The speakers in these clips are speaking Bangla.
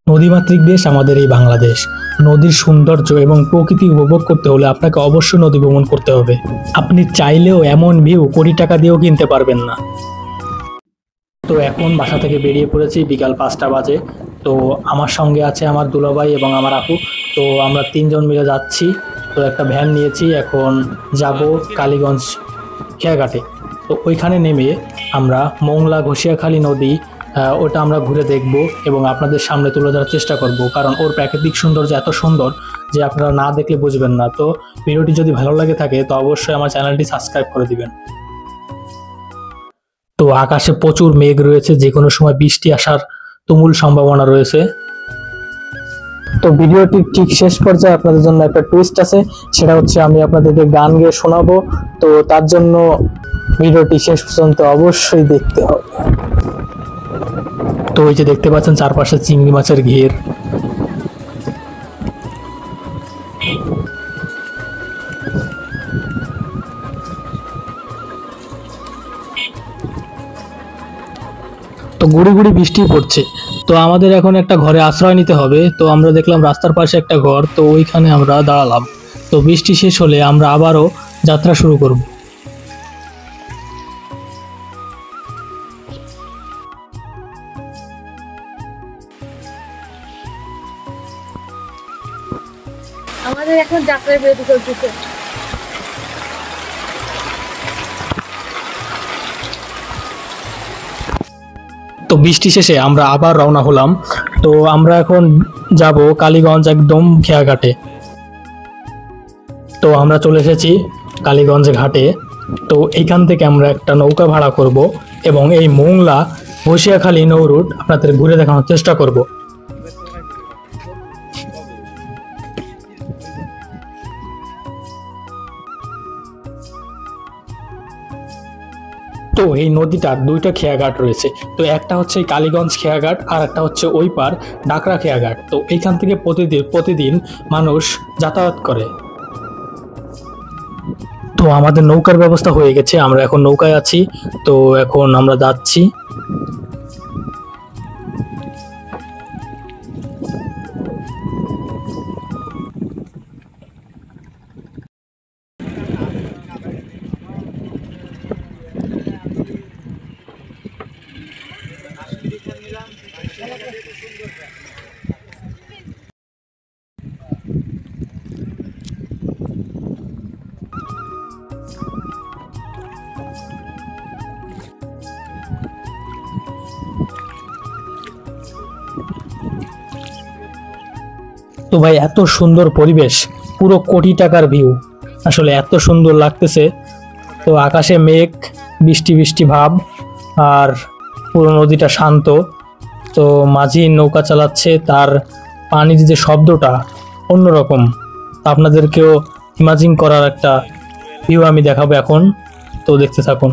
নদীমাতৃক দেশ আমাদের এই বাংলাদেশ। নদীর সৌন্দর্য এবং প্রকৃতি উপভোগ করতে হলে আপনাকে অবশ্যই নদী ভ্রমণ করতে হবে। আপনি চাইলেও এমন ভিউ কোটি টাকা দিয়েও কিনতে পারবেন না। তো এখন বাসা থেকে বেরিয়ে পড়েছি, বিকাল 5টা বাজে। তো আমার সঙ্গে আছে আমার দুলাভাই এবং আমার আপু। তো আমরা 3জন মিলে যাচ্ছি। তো একটা ভ্যান নিয়েছি, এখন যাব কালীগঞ্জ খেয়াঘাটে। তো ওইখানে নেমে আমরা মোংলা ঘষিয়াখালী নদী ওটা আমরা ঘুরে দেখব এবং আপনাদের সামনে তুলে ধরার চেষ্টা করব, কারণ ওর প্রাকৃতিক সৌন্দর্য এত সুন্দর যে আপনারা না দেখলে বুঝবেন না। তো ভিডিওটি যদি ভালো লাগে থাকে তো অবশ্যই আমার চ্যানেলটি সাবস্ক্রাইব করে দিবেন। তো আকাশে প্রচুর মেঘ রয়েছে, যে কোনো সময় বৃষ্টি আসার তুমুল সম্ভাবনা রয়েছে। তো ভিডিওটির ঠিক শেষ পর্যায়ে আপনাদের জন্য একটা টুইস্ট আছে, সেটা হচ্ছে আমি আপনাদেরকে গান গেয়ে শোনাবো। তো তার জন্য ভিডিওটি শেষ পর্যন্ত অবশ্যই দেখতে হবে। তো ওই যে দেখতে পাচ্ছেন চারপাশে চিংড়ি মাছের ঘের। তো গুড়ি গুড়ি বৃষ্টি পড়ছে। তো আমাদের এখন একটা ঘরে আশ্রয় নিতে হবে। তো আমরা দেখলাম রাস্তার পাশে একটা ঘর, তো ওইখানে আমরা দাঁড়ালাম। তো বৃষ্টি শেষ হলে আমরা আবারও যাত্রা শুরু করব। আমাদের এখন যাত্রার বিরতি চলতেছে। তো বৃষ্টি শেষে আমরা আবার রওনা হলাম। তো আমরা এখন যাব কালীগঞ্জ একদম খেয়াঘাটে। তো আমরা চলে এসেছি কালীগঞ্জ ঘাটে। তো এইখান থেকে আমরা একটা নৌকা ভাড়া করব এবং এই মোংলা ঘষিয়াখালী নৌ রুট আপনাদের ঘুরে দেখানোর চেষ্টা করব। তো এই নদীটার দুইটা খেয়াঘাট রয়েছে। তো একটা হচ্ছে কালীগঞ্জ খেয়াঘাট আর একটা হচ্ছে ওই পার ডাকরা খেয়াঘাট। তো এইখান থেকে প্রতিদিন মানুষ যাতায়াত করে। তো আমাদের নৌকার ব্যবস্থা হয়ে গেছে, আমরা এখন নৌকায় আছি। তো এখন আমরা যাচ্ছি। তো ভাই এত সুন্দর পরিবেশ, পুরো কোটি টাকার ভিউ, আসলে এত সুন্দর লাগতেছে। তো আকাশে মেঘ, বৃষ্টি বৃষ্টি ভাব, আর পুরো নদীটা শান্ত। তো মাঝি নৌকা চালাচ্ছে, তার পানির যে শব্দটা অন্যরকম। আপনাদেরকেও ইমাজিন করার একটা ভিউ আমি দেখাবো এখন। তো দেখতে থাকুন।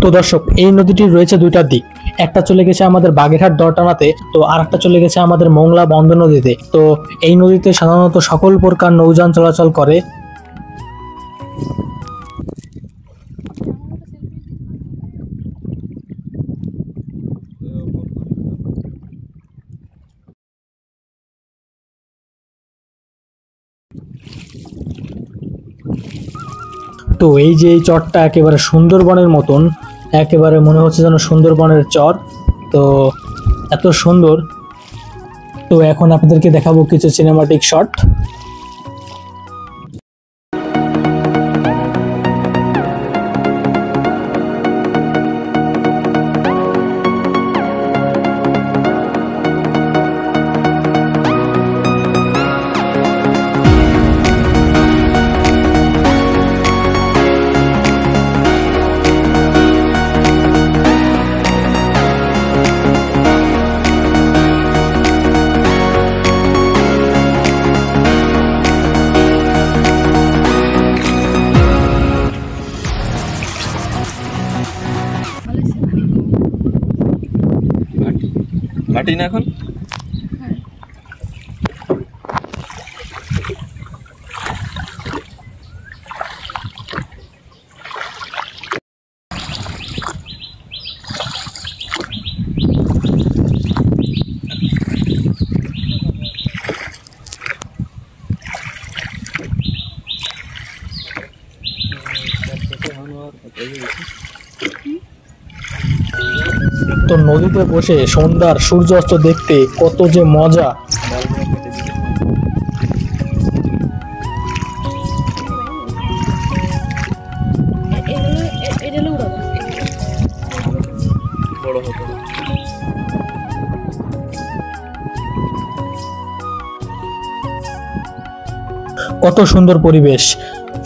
তো দর্শক, এই নদীটির রয়েছে দুইটা দিক। একটা চলে গেছে আমাদের বাগেরহাট দরটানাতে, তো আর একটা চলে গেছে আমাদের মোংলা বন্ধ নদীতে। তো এই নদীতে সাধারণত সকল প্রকার নৌযান চলাচল করে। তো এই যে এই চরটা একেবারে সুন্দরবনের মতন, একেবারে মনে হচ্ছে যেন সুন্দরবনের চর। তো এত সুন্দর। তো এখন আপনাদেরকে দেখাবো কিছু সিনেমাটিক শট। ঘাটি না এখন তো নদীতে বসে সন্ধ্যার সূর্যাস্ত দেখতে কত যে মজা। এগুলো উড়াবো। বড় হতো কত সুন্দর পরিবেশ।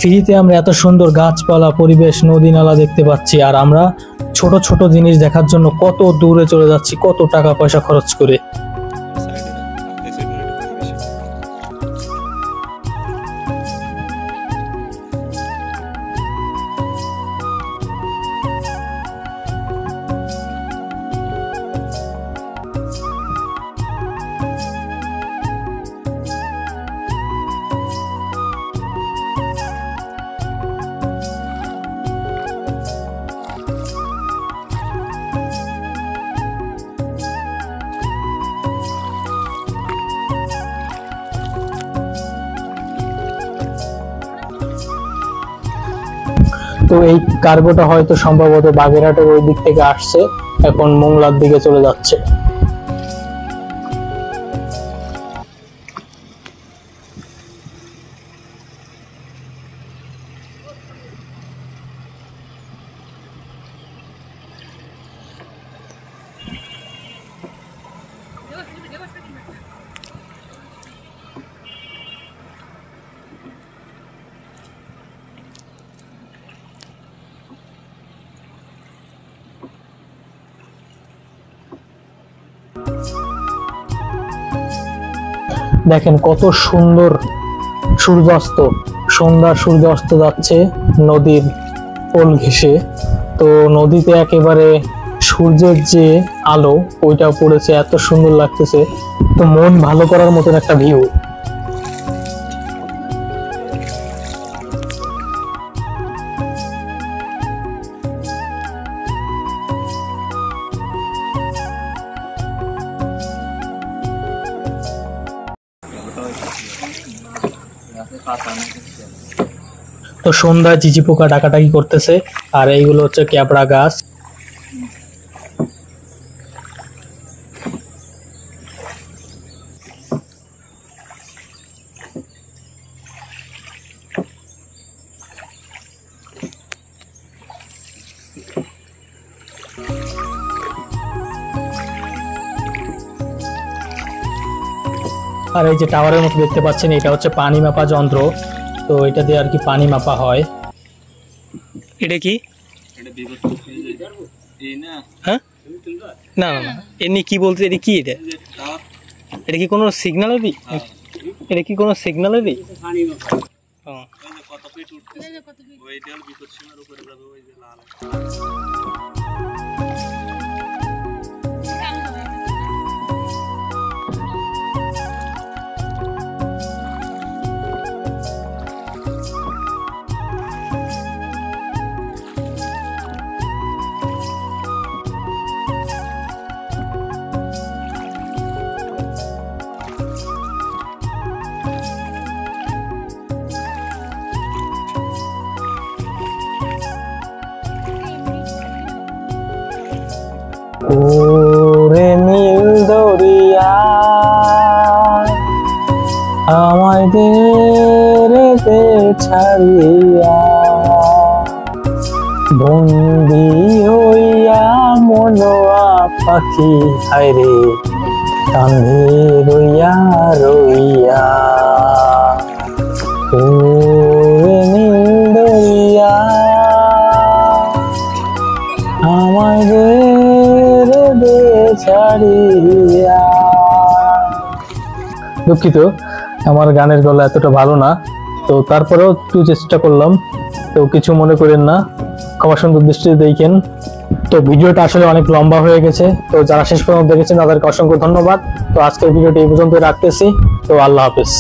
ফ্রিতে আমরা এত সুন্দর গাছপালা, পরিবেশ, নদী নালা দেখতে পাচ্ছি, আর আমরা ছোট ছোট জিনিস দেখার জন্য কত দূরে চলে যাচ্ছি, কত টাকা পয়সা খরচ করে। তো এই কার্গোটা হয়তো সম্ভবত বাগেরহাটের ওই দিক থেকে আসছে, এখন মোংলার দিকে চলে যাচ্ছে। দেখেন কত সুন্দর সূর্যাস্ত, সন্ধ্যার সূর্যাস্ত যাচ্ছে নদীর কোল ঘেঁষে। তো নদীতে একেবারে সূর্যের যে আলো ওইটা পড়েছে, এত সুন্দর লাগতেছে। তো মন ভালো করার মতন একটা ভিউ। তো সন্ধ্যায় চিচি পোকা ডাকাডাকি করতেছে, আর এইগুলো হচ্ছে ক্যাবড়া গাছ। আর এই যে টাওয়ারের মতো দেখতে পাচ্ছেন, এটা হচ্ছে পানি মাপা যন্ত্র। তো এটা দিয়ে আর কি পানি মাপা হয়। এটা কি? হ্যাঁ, না না না, এমনি কি বলতে, এটা কি? এটা কি কোনো সিগন্যালেরই? এটা কি কোনো সিগন্যালেরই? ওরে নীল দরিয়া আমায় দে রে ছাড়িয়া, বন্দি হইয়া মনোয়া পাখি হায়রে কান্দে রইয়া রইয়া। ওরে নীল দরিয়া আমায় দে ছাড়িয়া। দুঃখিত, আমার গানের গলা এতটা ভালো না, তো তারপরেও একটু চেষ্টা করলাম, তো কিছু মনে করেন না, ক্ষমা সুন্দর দৃষ্টিতে দেখেন। তো ভিডিওটা আসলে অনেক লম্বা হয়ে গেছে, তো যারা শেষ পর্যন্ত দেখেছেন তাদেরকে অসংখ্য ধন্যবাদ। তো আজকের ভিডিওটি এই পর্যন্ত রাখতেছি, তো আল্লাহ হাফেজ।